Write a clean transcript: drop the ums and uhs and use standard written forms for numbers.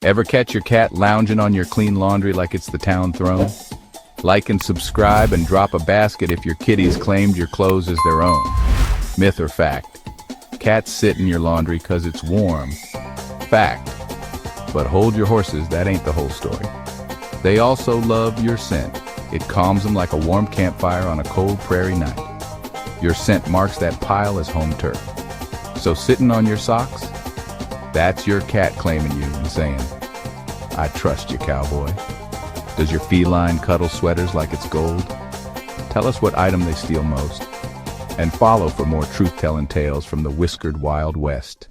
Ever catch your cat lounging on your clean laundry like it's the town throne? Like and subscribe and drop a basket if your kitty's claimed your clothes as their own. Myth or fact? Cats sit in your laundry 'cause it's warm. Fact. But hold your horses, that ain't the whole story. They also love your scent. It calms them like a warm campfire on a cold prairie night. Your scent marks that pile as home turf. So sitting on your socks? That's your cat claiming you and saying, "I trust you, cowboy." Does your feline cuddle sweaters like it's gold? Tell us what item they steal most. And follow for more truth-telling tales from the whiskered Wild West.